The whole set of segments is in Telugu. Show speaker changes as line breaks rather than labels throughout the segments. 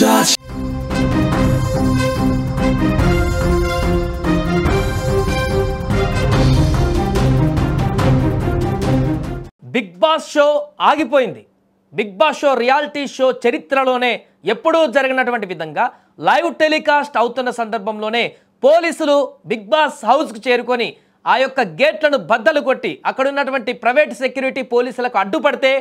touch.
బిగ్ బాస్ షో ఆగిపోయింది. Big boss show reality show చరిత్రలోనే ఎప్పుడూ జరిగినటువంటి విధంగా లైవ్ టెలికాస్ట్ అవుతున్న సందర్భంలోనే పోలీసులు బిగ్ బాస్ హౌస్కు చేరుకొని ఆ యొక్క గేట్లను బద్దలు కొట్టి అక్కడ ఉన్నటువంటి ప్రైవేట్ సెక్యూరిటీ పోలీసులకు అడ్డుపడితే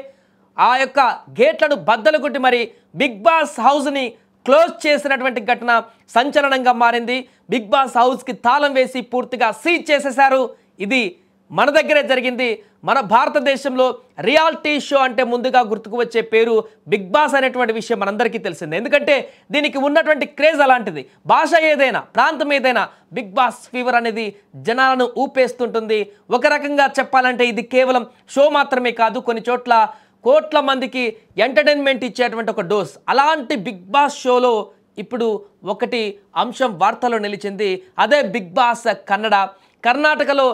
ఆ యొక్క గేట్లను బద్దలు కొట్టి మరి బిగ్ బాస్ హౌస్ని క్లోజ్ చేసినటువంటి ఘటన సంచలనంగా మారింది. బిగ్ బాస్ హౌస్కి తాళం వేసి పూర్తిగా సీజ్ చేసేశారు. ఇది మన దగ్గరే జరిగింది. మన భారతదేశంలో రియాలిటీ షో అంటే ముందుగా గుర్తుకు వచ్చే పేరు బిగ్ బాస్ అనేటువంటి విషయం మనందరికీ తెలిసిందే. ఎందుకంటే దీనికి ఉన్నటువంటి క్రేజ్ అలాంటిది. భాష ఏదైనా, ప్రాంతం ఏదైనా బిగ్ బాస్ ఫీవర్ అనేది జనాలను ఊపేస్తుంటుంది. ఒక రకంగా చెప్పాలంటే ఇది కేవలం షో మాత్రమే కాదు, కొన్ని చోట్ల కోట్ల మందికి ఎంటర్టైన్మెంట్ ఇచ్చేటువంటి ఒక డోస్. అలాంటి బిగ్ బాస్ షోలో ఇప్పుడు ఒకటి అంశం వార్తలో నిలిచింది. అదే బిగ్ బాస్ కన్నడ. కర్ణాటకలో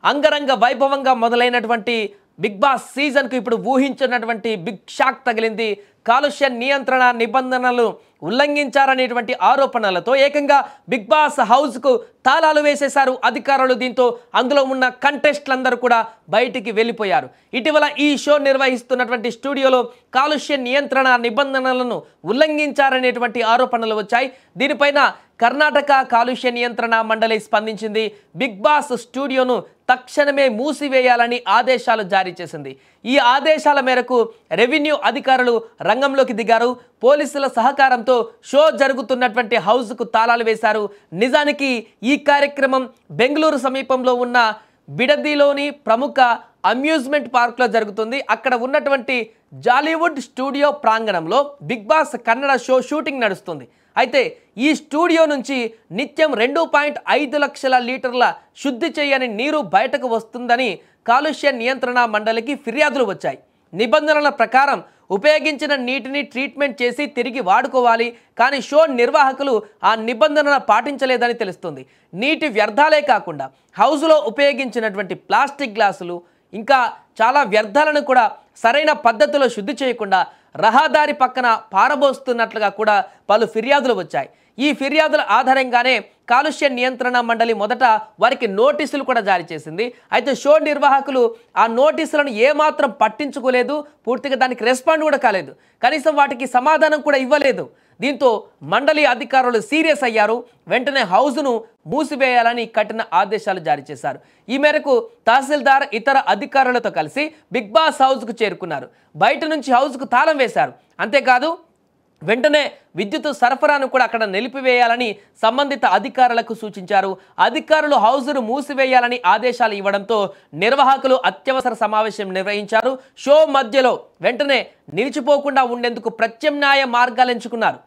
అంగరంగ వైభవంగా మొదలైనటువంటి బిగ్ బాస్ సీజన్కు ఇప్పుడు ఊహించినటువంటి బిగ్ షాక్ తగిలింది. కాలుష్య నియంత్రణ నిబంధనలు ఉల్లంఘించారనేటువంటి ఆరోపణలతో ఏకంగా బిగ్ బాస్ హౌస్కు తాళాలు వేసేశారు అధికారులు. దీంతో అందులో ఉన్న కంటెస్టులందరూ కూడా బయటికి వెళ్ళిపోయారు. ఇటీవల ఈ షో నిర్వహిస్తున్నటువంటి స్టూడియోలో కాలుష్య నియంత్రణ నిబంధనలను ఉల్లంఘించారనేటువంటి ఆరోపణలు వచ్చాయి. దీనిపైన కర్ణాటక కాలుష్య నియంత్రణ మండలి స్పందించింది. బిగ్ బాస్ స్టూడియోను తక్షణమే మూసివేయాలని ఆదేశాలు జారీ చేసింది. ఈ ఆదేశాల మేరకు రెవెన్యూ అధికారులు రంగంలోకి దిగారు. పోలీసుల సహకారంతో షో జరుగుతున్నటువంటి హౌస్కు తాళాలు వేశారు. నిజానికి ఈ కార్యక్రమం బెంగళూరు సమీపంలో ఉన్న బిడదిలోని ప్రముఖ అమ్యూజ్మెంట్ పార్క్లో జరుగుతుంది. అక్కడ ఉన్నటువంటి జాలీవుడ్ స్టూడియో ప్రాంగణంలో big boss Kannada show shooting నడుస్తుంది. అయితే ఈ స్టూడియో నుంచి నిత్యం 2.5 లక్షల లీటర్ల శుద్ధి చేయని నీరు బయటకు వస్తుందని కాలుష్య నియంత్రణ మండలికి ఫిర్యాదులు వచ్చాయి. నిబంధనల ప్రకారం ఉపయోగించిన నీటిని ట్రీట్మెంట్ చేసి తిరిగి వాడుకోవాలి. కానీ షో నిర్వాహకులు ఆ నిబంధనలు పాటించలేదని తెలుస్తుంది. నీటి వ్యర్థాలే కాకుండా హౌస్లో ఉపయోగించినటువంటి ప్లాస్టిక్ గ్లాసులు ఇంకా చాలా వ్యర్థాలను కూడా సరైన పద్ధతిలో శుద్ధి చేయకుండా రహదారి పక్కన పారబోస్తున్నట్లుగా కూడా పలు ఫిర్యాదులు వచ్చాయి. ఈ ఫిర్యాదుల ఆధారంగానే కాలుష్య నియంత్రణ మండలి మొదట వారికి నోటీసులు కూడా జారీ చేసింది. అయితే షో నిర్వాహకులు ఆ నోటీసులను ఏమాత్రం పట్టించుకోలేదు, పూర్తిగా దానికి రెస్పాండ్ కూడా కాలేదు, కనీసం వాటికి సమాధానం కూడా ఇవ్వలేదు. దీంతో మండలి అధికారులు సీరియస్ అయ్యారు. వెంటనే హౌస్ను మూసివేయాలని కఠిన ఆదేశాలు జారీ చేశారు. ఈ మేరకు తహసీల్దార్ ఇతర అధికారులతో కలిసి బిగ్ బాస్ హౌస్కు చేరుకున్నారు. బయట నుంచి హౌస్కు తాళం వేశారు. అంతేకాదు వెంటనే విద్యుత్ సరఫరాను కూడా అక్కడ నిలిపివేయాలని సంబంధిత అధికారులకు సూచించారు. అధికారులు హౌస్ను మూసివేయాలని ఆదేశాలు ఇవ్వడంతో నిర్వాహకులు అత్యవసర సమావేశం నిర్వహించారు. షో మధ్యలో వెంటనే నిలిచిపోకుండా ఉండేందుకు ప్రత్యామ్నాయ మార్గాలు ఎంచుకున్నారు.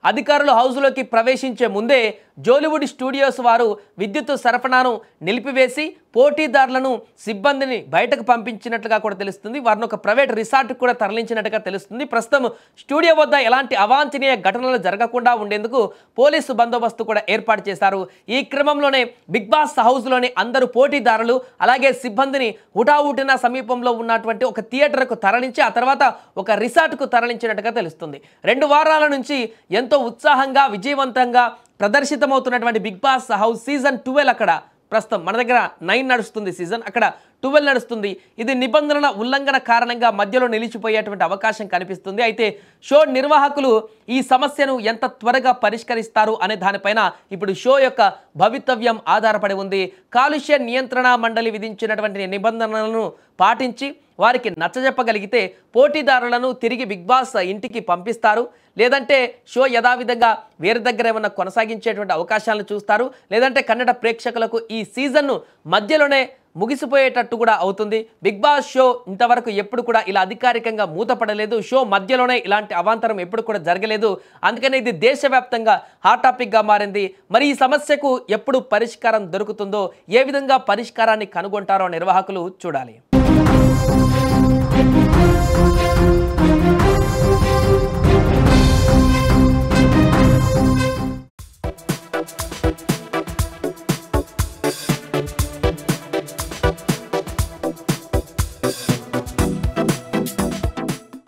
అధికారులు హౌస్లోకి ప్రవేశించే ముందే జాలీవుడ్ స్టూడియోస్ వారు విద్యుత్ సరఫరాను నిలిపివేసి పోటీదారులను సిబ్బందిని బయటకు పంపించినట్లుగా కూడా తెలుస్తుంది. వారిని ఒక ప్రైవేట్ రిసార్ట్కి కూడా తరలించినట్టుగా తెలుస్తుంది. ప్రస్తుతం స్టూడియో వద్ద ఎలాంటి అవాంఛనీయ ఘటనలు జరగకుండా ఉండేందుకు పోలీసు బందోబస్తు కూడా ఏర్పాటు చేశారు. ఈ క్రమంలోనే బిగ్ బాస్ హౌస్లోని అందరూ పోటీదారులు అలాగే సిబ్బందిని హుటాహుటిన సమీపంలో ఉన్నటువంటి ఒక థియేటర్కు తరలించి ఆ తర్వాత ఒక రిసార్ట్కు తరలించినట్టుగా తెలుస్తుంది. 2 వారాల నుంచి ఎంతో ఉత్సాహంగా విజయవంతంగా ప్రదర్శితమవుతున్నటువంటి బిగ్ బాస్ హౌస్ సీజన్ 12 అక్కడ ప్రస్తుతం మన దగ్గర 9 నడుస్తుంది సీజన్, అక్కడ 12 నడుస్తుంది. ఇది నిబంధనల ఉల్లంఘన కారణంగా మధ్యలో నిలిచిపోయేటువంటి అవకాశం కనిపిస్తుంది. అయితే షో నిర్వాహకులు ఈ సమస్యను ఎంత త్వరగా పరిష్కరిస్తారు అనే దానిపైన ఇప్పుడు షో యొక్క భవితవ్యం ఆధారపడి ఉంది. కాలుష్య నియంత్రణ మండలి విధించినటువంటి నిబంధనలను పాటించి వారికి నచ్చజెప్పగలిగితే పోటీదారులను తిరిగి బిగ్ బాస్ ఇంటికి పంపిస్తారు. లేదంటే షో యథావిధంగా వేరే దగ్గర ఏమన్నా కొనసాగించేటువంటి అవకాశాలను చూస్తారు. లేదంటే కన్నడ ప్రేక్షకులకు ఈ సీజన్ను మధ్యలోనే ముగిసిపోయేటట్టు కూడా అవుతుంది. బిగ్ బాస్ షో ఇంతవరకు ఎప్పుడు కూడా ఇలా అధికారికంగా మూతపడలేదు. షో మధ్యలోనే ఇలాంటి అవాంతరం ఎప్పుడు కూడా జరగలేదు. అందుకనే ఇది దేశవ్యాప్తంగా హాట్ టాపిక్గా మారింది. మరి ఈ సమస్యకు ఎప్పుడు పరిష్కారం దొరుకుతుందో, ఏ విధంగా పరిష్కారాన్ని కనుగొంటారో నిర్వాహకులు చూడాలి.